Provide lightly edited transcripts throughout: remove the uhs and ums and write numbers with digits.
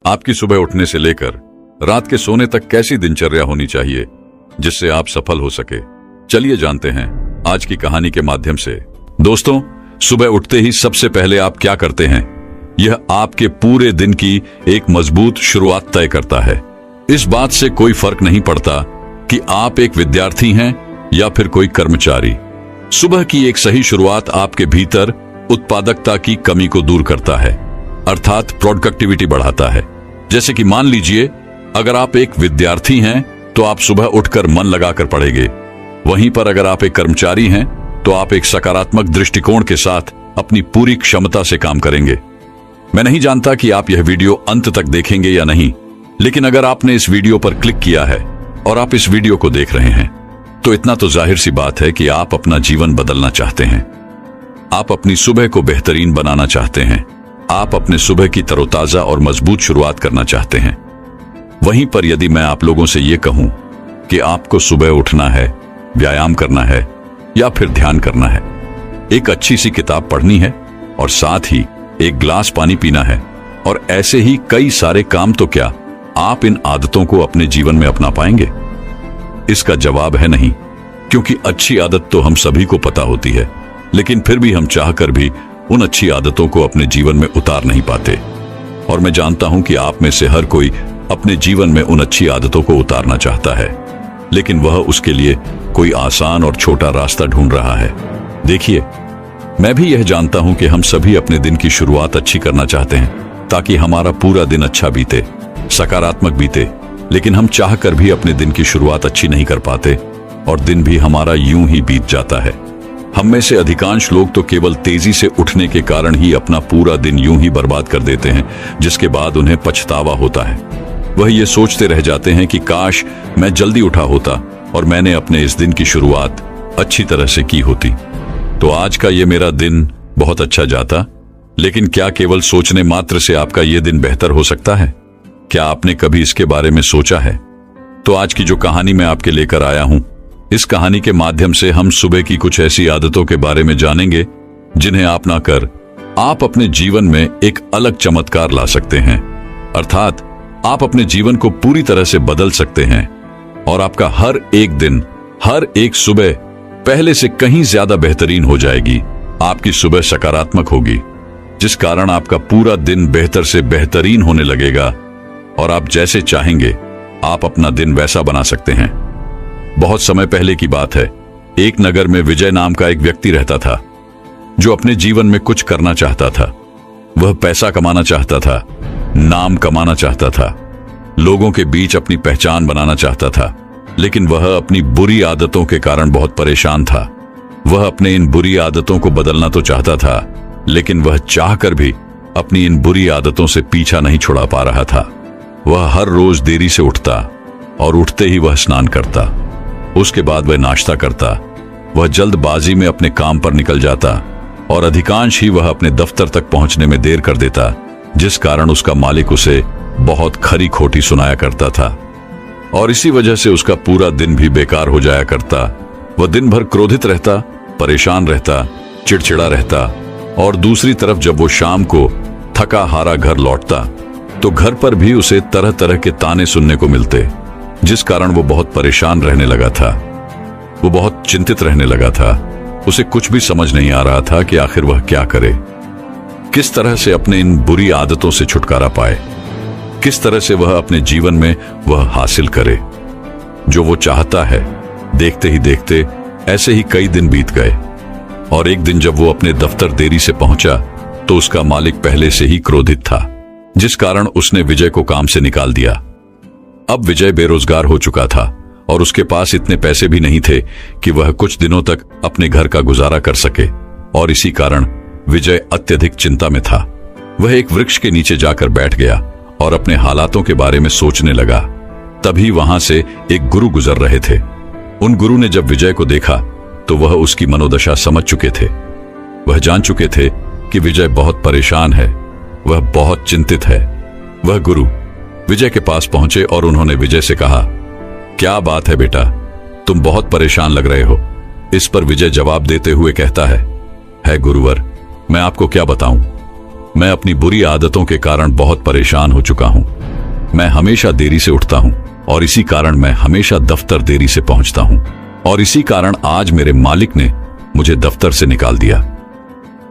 आपकी सुबह उठने से लेकर रात के सोने तक कैसी दिनचर्या होनी चाहिए जिससे आप सफल हो सके। चलिए जानते हैं आज की कहानी के माध्यम से। दोस्तों, सुबह उठते ही सबसे पहले आप क्या करते हैं, यह आपके पूरे दिन की एक मजबूत शुरुआत तय करता है। इस बात से कोई फर्क नहीं पड़ता कि आप एक विद्यार्थी हैं या फिर कोई कर्मचारी। सुबह की एक सही शुरुआत आपके भीतर उत्पादकता की कमी को दूर करता है, अर्थात प्रोडक्टिविटी बढ़ाता है। जैसे कि मान लीजिए, अगर आप एक विद्यार्थी हैं तो आप सुबह उठकर मन लगाकर पढ़ेंगे। वहीं पर अगर आप एक कर्मचारी हैं तो आप एक सकारात्मक दृष्टिकोण के साथ अपनी पूरी क्षमता से काम करेंगे। मैं नहीं जानता कि आप यह वीडियो अंत तक देखेंगे या नहीं, लेकिन अगर आपने इस वीडियो पर क्लिक किया है और आप इस वीडियो को देख रहे हैं तो इतना तो जाहिर सी बात है कि आप अपना जीवन बदलना चाहते हैं। आप अपनी सुबह को बेहतरीन बनाना चाहते हैं। आप अपने सुबह की तरोताजा और मजबूत शुरुआत करना चाहते हैं। वहीं पर यदि मैं आप लोगों से यह कहूं कि आपको सुबह उठना है, व्यायाम करना है या फिर ध्यान करना है, एक अच्छी सी किताब पढ़नी है और साथ ही एक गिलास पानी पीना है और ऐसे ही कई सारे काम, तो क्या आप इन आदतों को अपने जीवन में अपना पाएंगे? इसका जवाब है नहीं, क्योंकि अच्छी आदत तो हम सभी को पता होती है, लेकिन फिर भी हम चाहकर भी उन अच्छी आदतों को अपने जीवन में उतार नहीं पाते। और मैं जानता हूं कि आप में से हर कोई अपने जीवन में उन अच्छी आदतों को उतारना चाहता है, लेकिन वह उसके लिए कोई आसान और छोटा रास्ता ढूंढ रहा है। देखिए, मैं भी यह जानता हूं कि हम सभी अपने दिन की शुरुआत अच्छी करना चाहते हैं ताकि हमारा पूरा दिन अच्छा बीते, सकारात्मक बीते, लेकिन हम चाहकर भी अपने दिन की शुरुआत अच्छी नहीं कर पाते और दिन भी हमारा यूं ही बीत जाता है। हम में से अधिकांश लोग तो केवल तेजी से उठने के कारण ही अपना पूरा दिन यूं ही बर्बाद कर देते हैं, जिसके बाद उन्हें पछतावा होता है। वह ये सोचते रह जाते हैं कि काश मैं जल्दी उठा होता और मैंने अपने इस दिन की शुरुआत अच्छी तरह से की होती, तो आज का ये मेरा दिन बहुत अच्छा जाता। लेकिन क्या केवल सोचने मात्र से आपका ये दिन बेहतर हो सकता है? क्या आपने कभी इसके बारे में सोचा है? तो आज की जो कहानी मैं आपके लेकर आया हूं, इस कहानी के माध्यम से हम सुबह की कुछ ऐसी आदतों के बारे में जानेंगे जिन्हें अपना कर आप अपने जीवन में एक अलग चमत्कार ला सकते हैं। अर्थात आप अपने जीवन को पूरी तरह से बदल सकते हैं और आपका हर एक दिन, हर एक सुबह पहले से कहीं ज्यादा बेहतरीन हो जाएगी। आपकी सुबह सकारात्मक होगी, जिस कारण आपका पूरा दिन बेहतर से बेहतरीन होने लगेगा और आप जैसे चाहेंगे आप अपना दिन वैसा बना सकते हैं। बहुत समय पहले की बात है, एक नगर में विजय नाम का एक व्यक्ति रहता था जो अपने जीवन में कुछ करना चाहता था। वह पैसा कमाना चाहता था, नाम कमाना चाहता था, लोगों के बीच अपनी पहचान बनाना चाहता था, लेकिन वह अपनी बुरी आदतों के कारण बहुत परेशान था। वह अपने इन बुरी आदतों को बदलना तो चाहता था, लेकिन वह चाहकर भी अपनी इन बुरी आदतों से पीछा नहीं छुड़ा पा रहा था। वह हर रोज देरी से उठता और उठते ही वह स्नान करता। उसके बाद वह नाश्ता करता। वह जल्दबाजी में अपने काम पर निकल जाता और अधिकांश ही वह अपने दफ्तर तक पहुंचने में देर कर देता, जिस कारण उसका मालिक उसे बहुत खरी खोटी सुनाया करता था और इसी वजह से उसका पूरा दिन भी बेकार हो जाया करता। वह दिन भर क्रोधित रहता, परेशान रहता, चिड़चिड़ा रहता और दूसरी तरफ जब वो शाम को थका हारा घर लौटता तो घर पर भी उसे तरह तरह के ताने सुनने को मिलते, जिस कारण वो बहुत परेशान रहने लगा था। वो बहुत चिंतित रहने लगा था। उसे कुछ भी समझ नहीं आ रहा था कि आखिर वह क्या करे, किस तरह से अपने इन बुरी आदतों से छुटकारा पाए, किस तरह से वह अपने जीवन में वह हासिल करे जो वो चाहता है। देखते ही देखते ऐसे ही कई दिन बीत गए और एक दिन जब वो अपने दफ्तर देरी से पहुंचा तो उसका मालिक पहले से ही क्रोधित था, जिस कारण उसने विजय को काम से निकाल दिया। अब विजय बेरोजगार हो चुका था और उसके पास इतने पैसे भी नहीं थे कि वह कुछ दिनों तक अपने घर का गुजारा कर सके और इसी कारण विजय अत्यधिक चिंता में था। वह एक वृक्ष के नीचे जाकर बैठ गया और अपने हालातों के बारे में सोचने लगा। तभी वहां से एक गुरु गुजर रहे थे। उन गुरु ने जब विजय को देखा तो वह उसकी मनोदशा समझ चुके थे। वह जान चुके थे कि विजय बहुत परेशान है, वह बहुत चिंतित है। वह गुरु विजय के पास पहुंचे और उन्होंने विजय से कहा, क्या बात है बेटा, तुम बहुत परेशान लग रहे हो। इस पर विजय जवाब देते हुए कहता है गुरुवर, मैं आपको क्या बताऊं, मैं अपनी बुरी आदतों के कारण बहुत परेशान हो चुका हूं। मैं हमेशा देरी से उठता हूं और इसी कारण मैं हमेशा दफ्तर देरी से पहुंचता हूं और इसी कारण आज मेरे मालिक ने मुझे दफ्तर से निकाल दिया।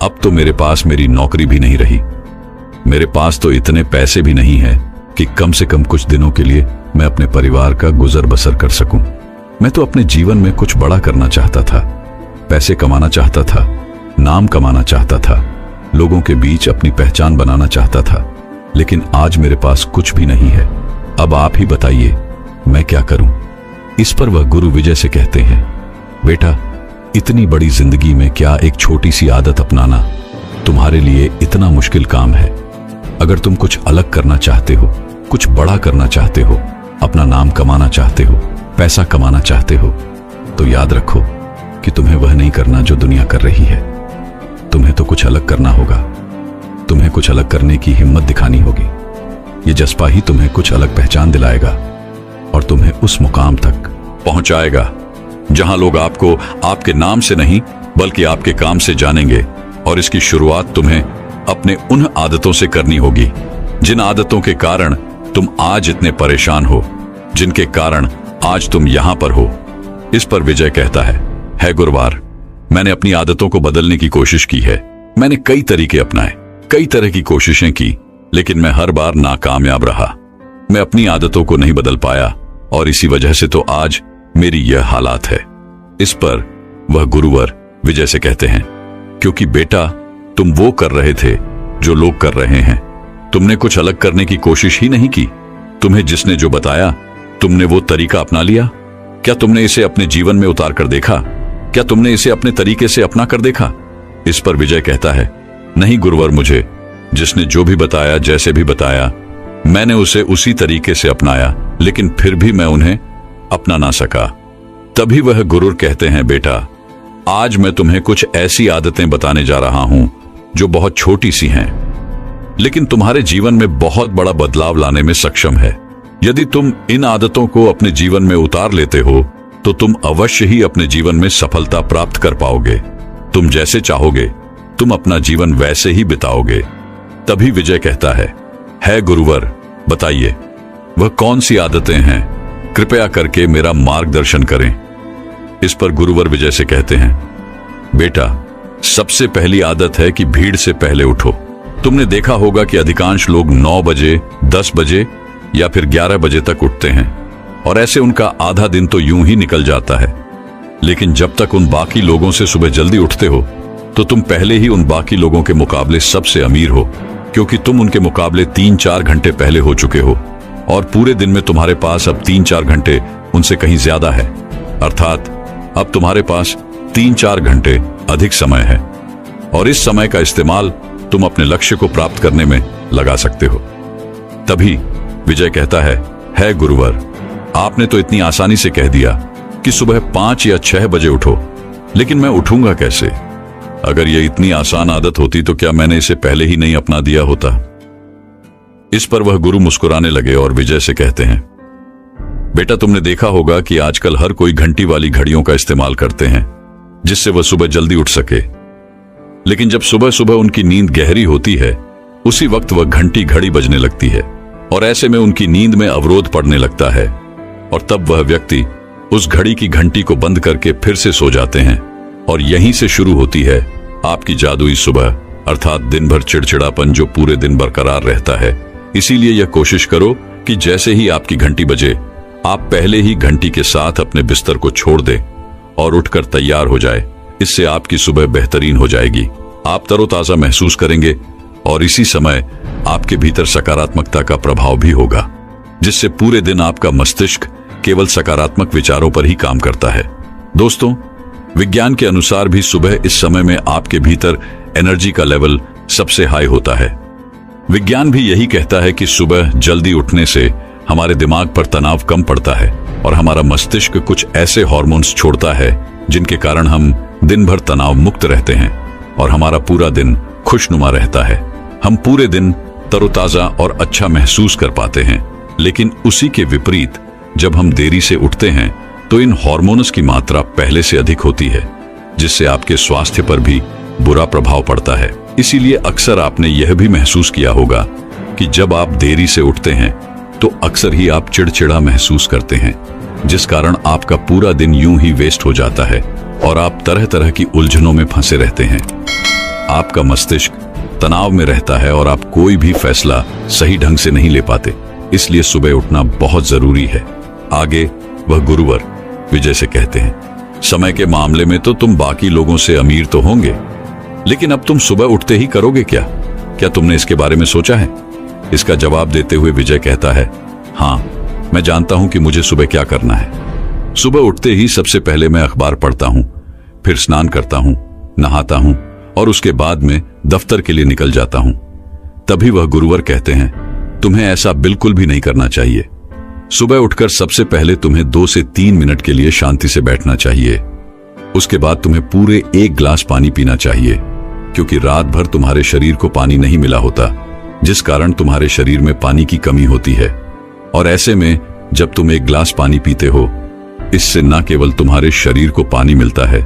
अब तो मेरे पास मेरी नौकरी भी नहीं रही। मेरे पास तो इतने पैसे भी नहीं हैं कि कम से कम कुछ दिनों के लिए मैं अपने परिवार का गुजर बसर कर सकूं। मैं तो अपने जीवन में कुछ बड़ा करना चाहता था, पैसे कमाना चाहता था, नाम कमाना चाहता था, लोगों के बीच अपनी पहचान बनाना चाहता था, लेकिन आज मेरे पास कुछ भी नहीं है। अब आप ही बताइए मैं क्या करूं? इस पर वह गुरु विजय से कहते हैं, बेटा, इतनी बड़ी जिंदगी में क्या एक छोटी सी आदत अपनाना तुम्हारे लिए इतना मुश्किल काम है? अगर तुम कुछ अलग करना चाहते हो, कुछ बड़ा करना चाहते हो, अपना नाम कमाना चाहते हो, पैसा कमाना चाहते हो, तो याद रखो कि तुम्हें वह नहीं करना जो दुनिया कर रही है। तुम्हें तो कुछ अलग करना होगा। तुम्हें कुछ अलग करने की हिम्मत दिखानी होगी। ये जज्बा ही तुम्हें कुछ अलग पहचान दिलाएगा और तुम्हें उस मुकाम तक पहुंचाएगा जहां लोग आपको आपके नाम से नहीं बल्कि आपके काम से जानेंगे। और इसकी शुरुआत तुम्हें अपने उन आदतों से करनी होगी जिन आदतों के कारण तुम आज इतने परेशान हो, जिनके कारण आज तुम यहां पर हो। इस पर विजय कहता है गुरुवार, मैंने अपनी आदतों को बदलने की कोशिश की है। मैंने कई तरीके अपनाए, कई तरह की कोशिशें की, लेकिन मैं हर बार नाकामयाब रहा। मैं अपनी आदतों को नहीं बदल पाया और इसी वजह से तो आज मेरी यह हालात है। इस पर वह गुरुवर विजय से कहते हैं, क्योंकि बेटा, तुम वो कर रहे थे जो लोग कर रहे हैं। तुमने कुछ अलग करने की कोशिश ही नहीं की। तुम्हें जिसने जो बताया तुमने वो तरीका अपना लिया। क्या तुमने इसे अपने जीवन में उतार कर देखा? क्या तुमने इसे अपने तरीके से अपना कर देखा? इस पर विजय कहता है, नहीं गुरुवर, मुझे जिसने जो भी बताया, जैसे भी बताया, मैंने उसे उसी तरीके से अपनाया, लेकिन फिर भी मैं उन्हें अपना ना सका। तभी वह गुरुवर कहते हैं, बेटा, आज मैं तुम्हें कुछ ऐसी आदतें बताने जा रहा हूं जो बहुत छोटी सी हैं, लेकिन तुम्हारे जीवन में बहुत बड़ा बदलाव लाने में सक्षम है। यदि तुम इन आदतों को अपने जीवन में उतार लेते हो तो तुम अवश्य ही अपने जीवन में सफलता प्राप्त कर पाओगे। तुम जैसे चाहोगे तुम अपना जीवन वैसे ही बिताओगे। तभी विजय कहता है गुरुवर, बताइए वह कौन सी आदतें हैं? कृपया करके मेरा मार्गदर्शन करें। इस पर गुरुवर विजय से कहते हैं, बेटा, सबसे पहली आदत है कि भीड़ से पहले उठो। तुमने देखा होगा कि अधिकांश लोग 9 बजे, 10 बजे या फिर 11 बजे तक उठते हैं और ऐसे उनका आधा दिन तो यूं ही निकल जाता है। लेकिन जब तक उन बाकी लोगों से सुबह जल्दी उठते हो तो तुम पहले ही उन बाकी लोगों के मुकाबले सबसे अमीर हो, क्योंकि तुम उनके मुकाबले 3-4 घंटे पहले हो चुके हो और पूरे दिन में तुम्हारे पास अब 3-4 घंटे उनसे कहीं ज्यादा है। अर्थात अब तुम्हारे पास 3-4 घंटे अधिक समय है और इस समय का इस्तेमाल तुम अपने लक्ष्य को प्राप्त करने में लगा सकते हो। तभी विजय कहता है गुरुवर, आपने तो इतनी आसानी से कह दिया कि सुबह 5 या 6 बजे उठो, लेकिन मैं उठूंगा कैसे? अगर यह इतनी आसान आदत होती तो क्या मैंने इसे पहले ही नहीं अपना दिया होता? इस पर वह गुरु मुस्कुराने लगे और विजय से कहते हैं, बेटा, तुमने देखा होगा कि आजकल हर कोई घंटी वाली घड़ियों का इस्तेमाल करते हैं जिससे वह सुबह जल्दी उठ सके। लेकिन जब सुबह सुबह उनकी नींद गहरी होती है, उसी वक्त वह घंटी घड़ी बजने लगती है और ऐसे में उनकी नींद में अवरोध पड़ने लगता है और तब वह व्यक्ति उस घड़ी की घंटी को बंद करके फिर से सो जाते हैं। और यहीं से शुरू होती है आपकी जादुई सुबह, अर्थात दिन भर चिड़चिड़ापन जो पूरे दिन बरकरार रहता है। इसीलिए यह कोशिश करो कि जैसे ही आपकी घंटी बजे, आप पहले ही घंटी के साथ अपने बिस्तर को छोड़ दें और उठकर तैयार हो जाए। इससे आपकी सुबह बेहतरीन हो जाएगी, आप तरोताजा महसूस करेंगे और इसी समय आपके भीतर सकारात्मकता का प्रभाव भी होगा, जिससे पूरे दिन आपका मस्तिष्क केवल सकारात्मक विचारों पर ही काम करता है। दोस्तों, विज्ञान के अनुसार भी सुबह इस समय में आपके भीतर एनर्जी का लेवल सबसे हाई होता है। विज्ञान भी यही कहता है कि सुबह जल्दी उठने से हमारे दिमाग पर तनाव कम पड़ता है और हमारा मस्तिष्क कुछ ऐसे हार्मोन्स छोड़ता है जिनके कारण हम दिन भर तनाव मुक्त रहते हैं और हमारा पूरा दिन खुशनुमा रहता है। हम पूरे दिन तरोताजा और अच्छा महसूस कर पाते हैं। लेकिन उसी के विपरीत जब हम देरी से उठते हैं तो इन हार्मोन्स की मात्रा पहले से अधिक होती है, जिससे आपके स्वास्थ्य पर भी बुरा प्रभाव पड़ता है। इसीलिए अक्सर आपने यह भी महसूस किया होगा कि जब आप देरी से उठते हैं तो अक्सर ही आप चिड़चिड़ा महसूस करते हैं, जिस कारण आपका पूरा दिन यूं ही वेस्ट हो जाता है और आप तरह तरह की उलझनों में फंसे रहते हैं। आपका मस्तिष्क तनाव में रहता है और आप कोई भी फैसला सही ढंग से नहीं ले पाते। इसलिए सुबह उठना बहुत जरूरी है। आगे वह गुरुवर विजय से कहते हैं, समय के मामले में तो तुम बाकी लोगों से अमीर तो होंगे, लेकिन अब तुम सुबह उठते ही करोगे क्या? क्या तुमने इसके बारे में सोचा है? इसका जवाब देते हुए विजय कहता है, हाँ, मैं जानता हूं कि मुझे सुबह क्या करना है। सुबह उठते ही सबसे पहले मैं अखबार पढ़ता हूं, फिर स्नान करता हूं, नहाता हूं और उसके बाद में दफ्तर के लिए निकल जाता हूं। तभी वह गुरुवर कहते हैं, तुम्हें ऐसा बिल्कुल भी नहीं करना चाहिए। सुबह उठकर सबसे पहले तुम्हें 2 से 3 मिनट के लिए शांति से बैठना चाहिए। उसके बाद तुम्हें पूरे 1 गिलास पानी पीना चाहिए, क्योंकि रात भर तुम्हारे शरीर को पानी नहीं मिला होता, जिस कारण तुम्हारे शरीर में पानी की कमी होती है। और ऐसे में जब तुम 1 गिलास पानी पीते हो, इससे न केवल तुम्हारे शरीर को पानी मिलता है,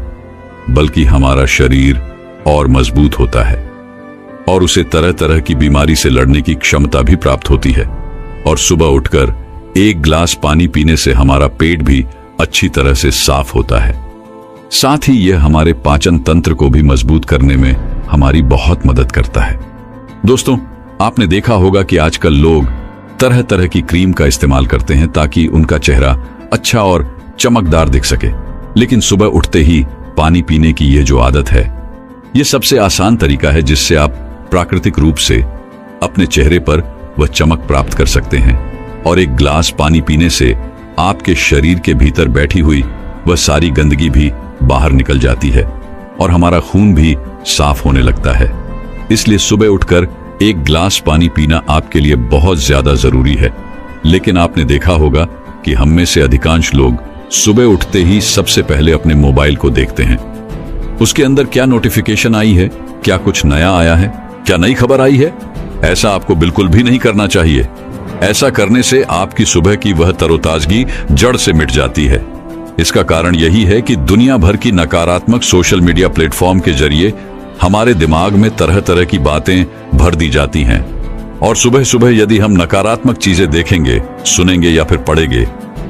बल्कि हमारा शरीर और मजबूत होता है और उसे तरह तरह की बीमारी से लड़ने की क्षमता भी प्राप्त होती है। और सुबह उठकर 1 गिलास पानी पीने से हमारा पेट भी अच्छी तरह से साफ होता है। साथ ही यह हमारे पाचन तंत्र को भी मजबूत करने में हमारी बहुत मदद करता है। दोस्तों, आपने देखा होगा कि आजकल लोग तरह तरह की क्रीम का इस्तेमाल करते हैं ताकि उनका चेहरा अच्छा और चमकदार दिख सके, लेकिन सुबह उठते ही पानी पीने की यह जो आदत है, यह सबसे आसान तरीका है जिससे आप प्राकृतिक रूप से अपने चेहरे पर वह चमक प्राप्त कर सकते हैं। और 1 गिलास पानी पीने से आपके शरीर के भीतर बैठी हुई वह सारी गंदगी भी बाहर निकल जाती है और हमारा खून भी साफ होने लगता है। इसलिए सुबह उठकर 1 गिलास पानी पीना आपके लिए बहुत ज्यादा जरूरी है। लेकिन आपने देखा होगा कि हम में से अधिकांश लोग सुबह उठते ही सबसे पहले अपने मोबाइल को देखते हैं। उसके अंदर क्या नोटिफिकेशन आई है, क्या कुछ नया आया है, क्या नई खबर आई है? ऐसा आपको बिल्कुल भी नहीं करना चाहिए। ऐसा करने से आपकी सुबह की वह तरोताजगी जड़ से मिट जाती है। इसका कारण यही है कि दुनिया भर की नकारात्मक सोशल मीडिया प्लेटफॉर्म के जरिए हमारे दिमाग में तरह तरह की बातें भर दी जाती हैं और सुबह सुबह यदि हम नकारात्मक चीजें देखेंगे, सुनेंगे या फिर पढ़ेंगे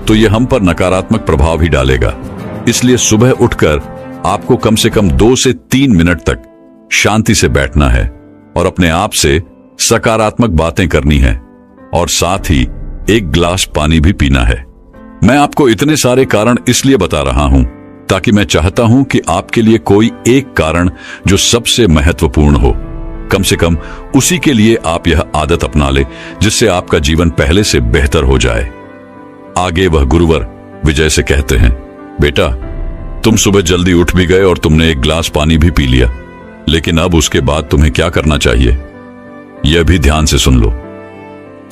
तो यह हम पर नकारात्मक प्रभाव ही डालेगा। इसलिए सुबह उठकर आपको कम से कम 2 से 3 मिनट तक शांति से बैठना है और अपने आप से सकारात्मक बातें करनी है और साथ ही 1 गिलास पानी भी पीना है। मैं आपको इतने सारे कारण इसलिए बता रहा हूं ताकि मैं चाहता हूं कि आपके लिए कोई एक कारण जो सबसे महत्वपूर्ण हो, कम से कम उसी के लिए आप यह आदत अपना ले जिससे आपका जीवन पहले से बेहतर हो जाए। आगे वह गुरुवर विजय से कहते हैं, बेटा, तुम सुबह जल्दी उठ भी गए और तुमने 1 गिलास पानी भी पी लिया, लेकिन अब उसके बाद तुम्हें क्या करना चाहिए, यह भी ध्यान से सुन लो।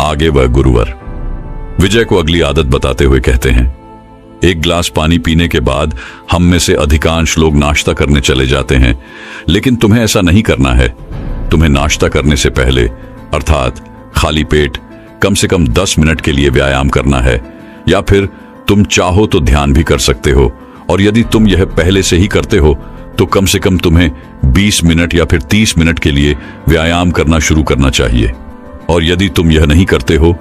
आगे वह गुरुवर विजय को अगली आदत बताते हुए कहते हैं, 1 गिलास पानी पीने के बाद हम में से अधिकांश लोग नाश्ता करने चले जाते हैं, लेकिन तुम्हें ऐसा नहीं करना है। तुम्हें नाश्ता करने से पहले अर्थात खाली पेट कम से कम 10 मिनट के लिए व्यायाम करना है, या फिर तुम चाहो तो ध्यान भी कर सकते हो। और यदि तुम यह पहले से ही करते हो तो कम से कम तुम्हें 20 मिनट या फिर 30 मिनट के लिए व्यायाम करना शुरू करना चाहिए। और यदि तुम यह नहीं करते हो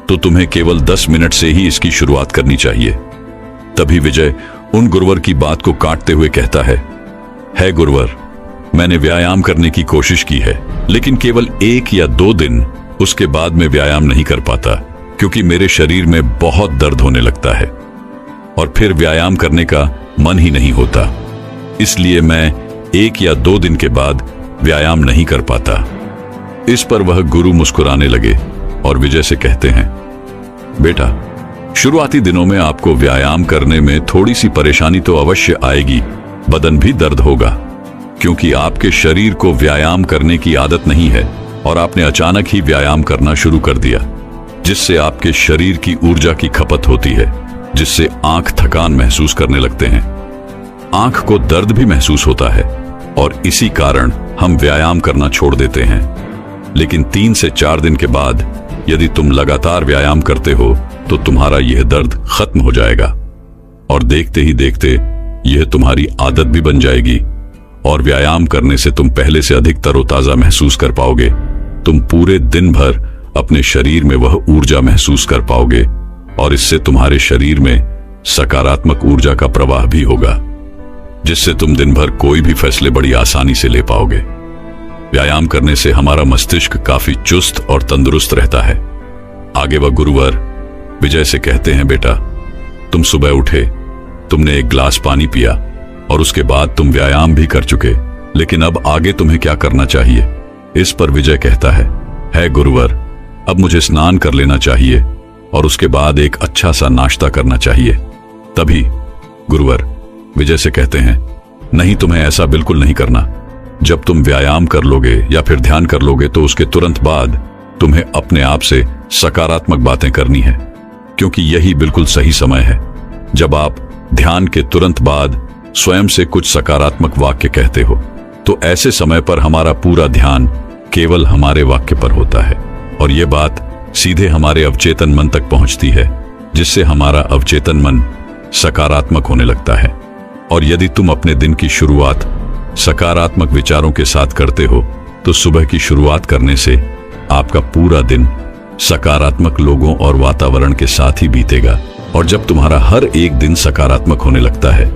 तो तुम्हें केवल 10 मिनट से ही इसकी शुरुआत करनी चाहिए। तभी विजय उन गुरुवर की बात को काटते हुए कहता है गुरुवर, मैंने व्यायाम करने की कोशिश की है, लेकिन केवल 1 या 2 दिन, उसके बाद मैं व्यायाम नहीं कर पाता क्योंकि मेरे शरीर में बहुत दर्द होने लगता है और फिर व्यायाम करने का मन ही नहीं होता। इसलिए मैं 1 या 2 दिन के बाद व्यायाम नहीं कर पाता। इस पर वह गुरु मुस्कुराने लगे और विजय से कहते हैं, बेटा, शुरुआती दिनों में आपको व्यायाम करने में थोड़ी सी परेशानी तो अवश्य आएगी, बदन भी दर्द होगा, क्योंकि आपके शरीर को व्यायाम करने की आदत नहीं है और आपने अचानक ही व्यायाम करना शुरू कर दिया, जिससे आपके शरीर की ऊर्जा की खपत होती है, जिससे आंख थकान महसूस करने लगते हैं, आंख को दर्द भी महसूस होता है और इसी कारण हम व्यायाम करना छोड़ देते हैं। लेकिन 3 से 4 दिन के बाद यदि तुम लगातार व्यायाम करते हो तो तुम्हारा यह दर्द खत्म हो जाएगा और देखते ही देखते यह तुम्हारी आदत भी बन जाएगी और व्यायाम करने से तुम पहले से अधिक तरोताजा महसूस कर पाओगे। तुम पूरे दिन भर अपने शरीर में वह ऊर्जा महसूस कर पाओगे और इससे तुम्हारे शरीर में सकारात्मक ऊर्जा का प्रवाह भी होगा, जिससे तुम दिन भर कोई भी फैसले बड़ी आसानी से ले पाओगे। व्यायाम करने से हमारा मस्तिष्क काफी चुस्त और तंदुरुस्त रहता है। आगे वह गुरुवर विजय से कहते हैं, बेटा तुम सुबह उठे, तुमने एक गिलास पानी पिया और उसके बाद तुम व्यायाम भी कर चुके, लेकिन अब आगे तुम्हें क्या करना चाहिए? इस पर विजय कहता है गुरुवर, अब मुझे स्नान कर लेना चाहिए और उसके बाद एक अच्छा सा नाश्ता करना चाहिए। तभी गुरुवर विजय से कहते हैं, नहीं, तुम्हें ऐसा बिल्कुल नहीं करना। जब तुम व्यायाम कर लोगे या फिर ध्यान कर लोगे तो उसके तुरंत बाद तुम्हें अपने आप से सकारात्मक बातें करनी है, क्योंकि यही बिल्कुल सही समय है। जब आप ध्यान के तुरंत बाद स्वयं से कुछ सकारात्मक वाक्य कहते हो तो ऐसे समय पर हमारा पूरा ध्यान केवल हमारे वाक्य पर होता है और यह बात सीधे हमारे अवचेतन मन तक पहुंचती है, जिससे हमारा अवचेतन मन सकारात्मक होने लगता है। और यदि तुम अपने दिन की शुरुआत सकारात्मक विचारों के साथ करते हो तो सुबह की शुरुआत करने से आपका पूरा दिन सकारात्मक लोगों और वातावरण के साथ ही बीतेगा। और जब तुम्हारा हर एक दिन सकारात्मक होने लगता है,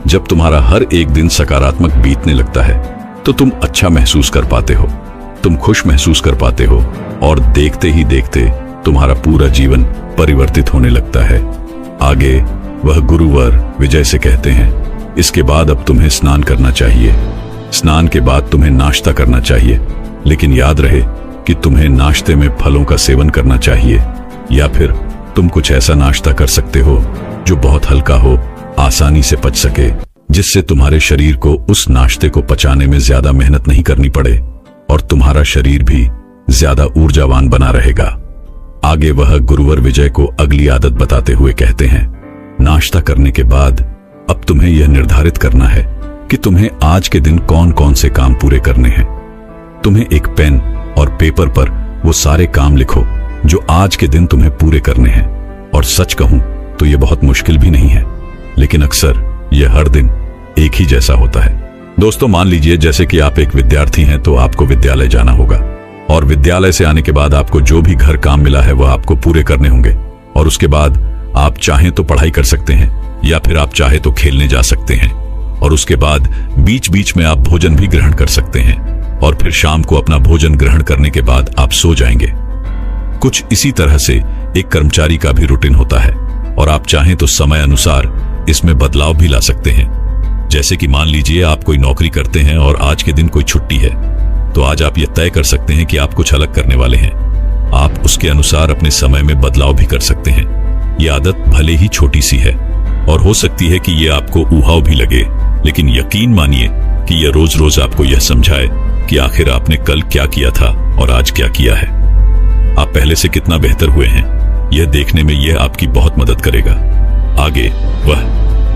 जब तुम्हारा हर एक दिन सकारात्मक बीतने लगता है, तो तुम अच्छा महसूस कर पाते हो, तुम खुश महसूस कर पाते हो और देखते ही देखते तुम्हारा पूरा जीवन परिवर्तित होने लगता है। आगे वह गुरुवर विजय से कहते हैं, इसके बाद अब तुम्हें स्नान करना चाहिए। स्नान के बाद तुम्हें नाश्ता करना चाहिए, लेकिन याद रहे कि तुम्हें नाश्ते में फलों का सेवन करना चाहिए, या फिर तुम कुछ ऐसा नाश्ता कर सकते हो जो बहुत हल्का हो, आसानी से पच सके, जिससे तुम्हारे शरीर को उस नाश्ते को पचाने में ज्यादा मेहनत नहीं करनी पड़े और तुम्हारा शरीर भी ज्यादा ऊर्जावान बना रहेगा। आगे वह गुरुवर विजय को अगली आदत बताते हुए कहते हैं, नाश्ता करने के बाद अब तुम्हें यह निर्धारित करना है कि तुम्हें आज के दिन कौन कौन से काम पूरे करने हैं। तुम्हें एक पेन और पेपर पर वो सारे काम लिखो जो आज के दिन तुम्हें पूरे करने हैं। और सच कहूं तो यह बहुत मुश्किल भी नहीं है, लेकिन अक्सर यह हर दिन एक ही जैसा होता है। दोस्तों, मान लीजिए जैसे कि आप एक विद्यार्थी हैं तो आपको विद्यालय जाना होगा और विद्यालय से आने के बाद आपको जो भी घर काम मिला है वह आपको पूरे करने होंगे और उसके बाद आप चाहें तो पढ़ाई कर सकते हैं या फिर आप चाहे तो खेलने जा सकते हैं और उसके बाद बीच बीच में आप भोजन भी ग्रहण कर सकते हैं और फिर शाम को अपना भोजन ग्रहण करने के बाद आप सो जाएंगे। कुछ इसी तरह से एक कर्मचारी का भी रूटीन होता है और आप चाहें तो समय अनुसार इसमें बदलाव भी ला सकते हैं। जैसे कि मान लीजिए आप कोई नौकरी करते हैं और आज के दिन कोई छुट्टी है, तो आज आप यह तय कर सकते हैं कि आप कुछ अलग करने वाले हैं। आप उसके अनुसार अपने समय में बदलाव भी कर सकते हैं। यह आदत भले ही छोटी सी है और हो सकती है कि यह आपको ऊहाव भी लगे, लेकिन यकीन मानिए कि यह रोज रोज आपको यह समझाए कि आखिर आपने कल क्या किया था और आज क्या किया है, आप पहले से कितना बेहतर हुए हैं, यह देखने में यह आपकी बहुत मदद करेगा। आगे वह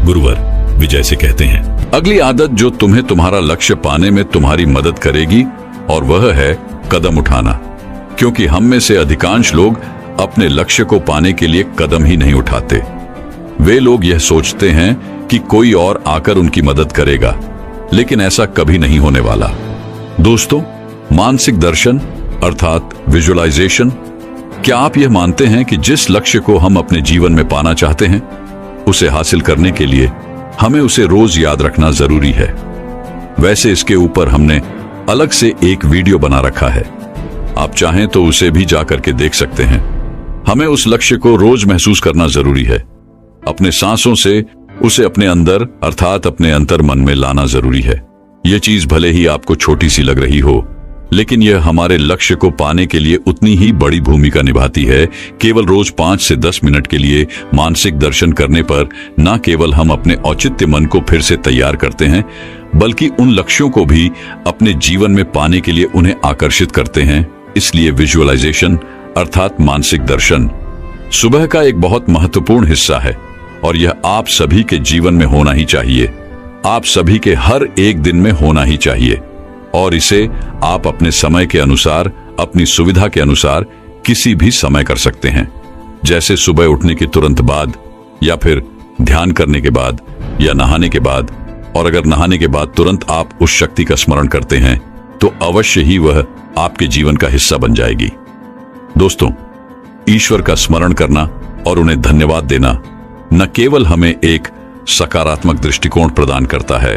गुरुवर विजय से कहते हैं, अगली आदत जो तुम्हें तुम्हारा लक्ष्य पाने में तुम्हारी मदद करेगी और वह है कदम उठाना। क्योंकि हम में से अधिकांश लोग अपने लक्ष्य को पाने के लिए कदम ही नहीं उठाते। वे लोग यह सोचते हैं कि कोई और आकर उनकी मदद करेगा, लेकिन ऐसा कभी नहीं होने वाला। दोस्तों, मानसिक दर्शन अर्थात विजुअलाइजेशन, क्या आप यह मानते हैं कि जिस लक्ष्य को हम अपने जीवन में पाना चाहते हैं उसे हासिल करने के लिए हमें उसे रोज याद रखना जरूरी है। वैसे इसके ऊपर हमने अलग से एक वीडियो बना रखा है, आप चाहें तो उसे भी जाकर के देख सकते हैं। हमें उस लक्ष्य को रोज महसूस करना जरूरी है, अपने सांसों से उसे अपने अंदर अर्थात अपने अंतर मन में लाना जरूरी है। यह चीज भले ही आपको छोटी सी लग रही हो, लेकिन यह हमारे लक्ष्य को पाने के लिए उतनी ही बड़ी भूमिका निभाती है। केवल रोज 5 से 10 मिनट के लिए मानसिक दर्शन करने पर न केवल हम अपने औचित्य मन को फिर से तैयार करते हैं, बल्कि उन लक्ष्यों को भी अपने जीवन में पाने के लिए उन्हें आकर्षित करते हैं। इसलिए विजुअलाइजेशन अर्थात मानसिक दर्शन सुबह का एक बहुत महत्वपूर्ण हिस्सा है और यह आप सभी के जीवन में होना ही चाहिए, आप सभी के हर एक दिन में होना ही चाहिए। और इसे आप अपने समय के अनुसार, अपनी सुविधा के अनुसार किसी भी समय कर सकते हैं, जैसे सुबह उठने के तुरंत बाद या फिर ध्यान करने के बाद या नहाने के बाद और अगर नहाने के बाद तुरंत आप उस शक्ति का स्मरण करते हैं तो अवश्य ही वह आपके जीवन का हिस्सा बन जाएगी। दोस्तों, ईश्वर का स्मरण करना और उन्हें धन्यवाद देना न केवल हमें एक सकारात्मक दृष्टिकोण प्रदान करता है,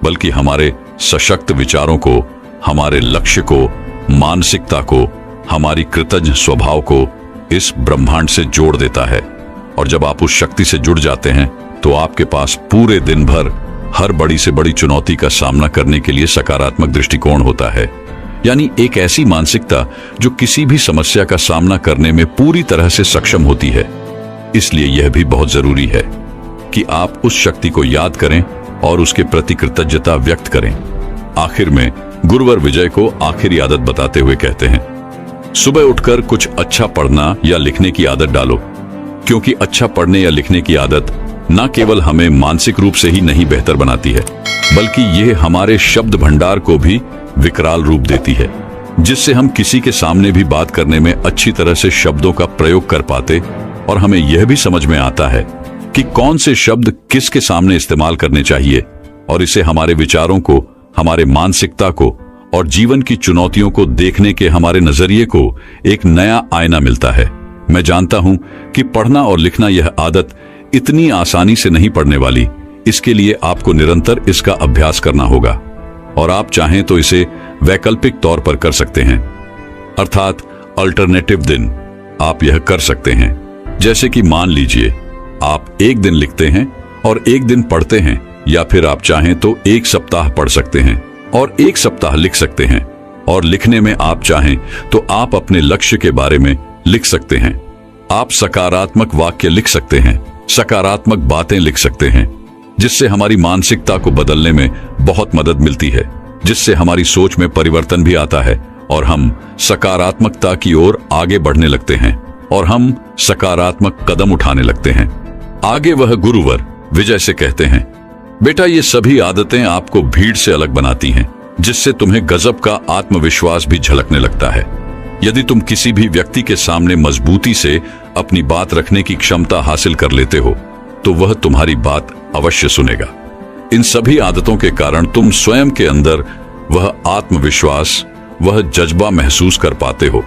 बल्कि हमारे सशक्त विचारों को, हमारे लक्ष्य को, मानसिकता को, हमारी कृतज्ञ स्वभाव को इस ब्रह्मांड से जोड़ देता है। और जब आप उस शक्ति से जुड़ जाते हैं तो आपके पास पूरे दिन भर हर बड़ी से बड़ी चुनौती का सामना करने के लिए सकारात्मक दृष्टिकोण होता है। यानी एक ऐसी मानसिकता जो किसी भी समस्या का सामना करने में पूरी तरह से सक्षम होती है। इसलिए यह भी बहुत जरूरी है कि आप उस शक्ति को याद करें और उसके प्रति कृतज्ञता व्यक्त करें। आखिर में गुरुवर विजय को आखिरी आदत बताते हुए कहते हैं, सुबह उठकर कुछ अच्छा पढ़ना या लिखने की आदत डालो, क्योंकि अच्छा पढ़ने या लिखने की आदत न केवल हमें मानसिक रूप से ही नहीं बेहतर बनाती है, बल्कि यह हमारे शब्द भंडार को भी विकराल रूप देती है, जिससे हम किसी के सामने भी बात करने में अच्छी तरह से शब्दों का प्रयोग कर पाते और हमें यह भी समझ में आता है कि कौन से शब्द किसके सामने इस्तेमाल करने चाहिए। और इसे हमारे विचारों को, हमारे मानसिकता को और जीवन की चुनौतियों को देखने के हमारे नजरिए को एक नया आईना मिलता है। मैं जानता हूं कि पढ़ना और लिखना यह आदत इतनी आसानी से नहीं पड़ने वाली। इसके लिए आपको निरंतर इसका अभ्यास करना होगा और आप चाहें तो इसे वैकल्पिक तौर पर कर सकते हैं, अर्थात अल्टरनेटिव दिन आप यह कर सकते हैं। जैसे कि मान लीजिए आप एक दिन लिखते हैं और एक दिन पढ़ते हैं, या फिर आप चाहें तो एक सप्ताह पढ़ सकते हैं और एक सप्ताह लिख सकते हैं। और लिखने में आप चाहें तो आप अपने लक्ष्य के बारे में लिख सकते हैं। आप सकारात्मक वाक्य लिख सकते हैं, सकारात्मक बातें लिख सकते हैं, जिससे हमारी मानसिकता को बदलने में बहुत मदद मिलती है, जिससे हमारी सोच में परिवर्तन भी आता है और हम सकारात्मकता की ओर आगे बढ़ने लगते हैं और हम सकारात्मक कदम उठाने लगते हैं। आगे वह गुरुवर विजय से कहते हैं, बेटा, ये सभी आदतें आपको भीड़ से अलग बनाती हैं, जिससे तुम्हें गजब का आत्मविश्वास भी झलकने लगता है। यदि तुम किसी भी व्यक्ति के सामने मजबूती से अपनी बात रखने की क्षमता हासिल कर लेते हो तो वह तुम्हारी बात अवश्य सुनेगा। इन सभी आदतों के कारण तुम स्वयं के अंदर वह आत्मविश्वास, वह जज्बा महसूस कर पाते हो,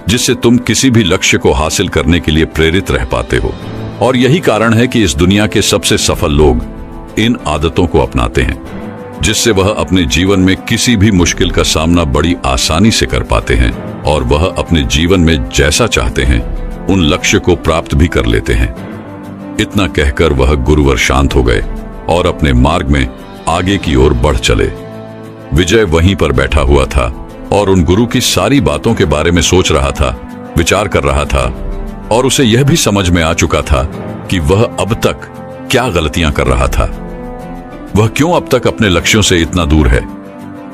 जिससे तुम किसी भी लक्ष्य को हासिल करने के लिए प्रेरित रह पाते हो। और यही कारण है कि इस दुनिया के सबसे सफल लोग इन आदतों को अपनाते हैं, जिससे वह अपने जीवन में किसी भी मुश्किल का सामना बड़ी आसानी से कर पाते हैं और वह अपने जीवन में जैसा चाहते हैं उन लक्ष्य को प्राप्त भी कर लेते हैं। इतना कहकर वह गुरुवर शांत हो गए और अपने मार्ग में आगे की ओर बढ़ चले। विजय वहीं पर बैठा हुआ था और उन गुरु की सारी बातों के बारे में सोच रहा था, विचार कर रहा था, और उसे यह भी समझ में आ चुका था कि वह अब तक क्या गलतियां कर रहा था। वह क्यों अब तक अपने लक्ष्यों से इतना दूर है।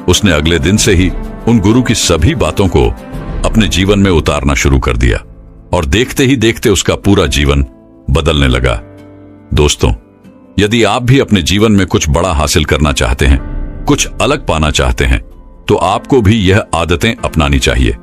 उसने अगले दिन से ही उन गुरु की सभी बातों को अपने जीवन में उतारना शुरू कर दिया और देखते ही देखते उसका पूरा जीवन बदलने लगा। दोस्तों, यदि आप भी अपने जीवन में कुछ बड़ा हासिल करना चाहते हैं, कुछ अलग पाना चाहते हैं, तो आपको भी यह आदतें अपनानी चाहिए।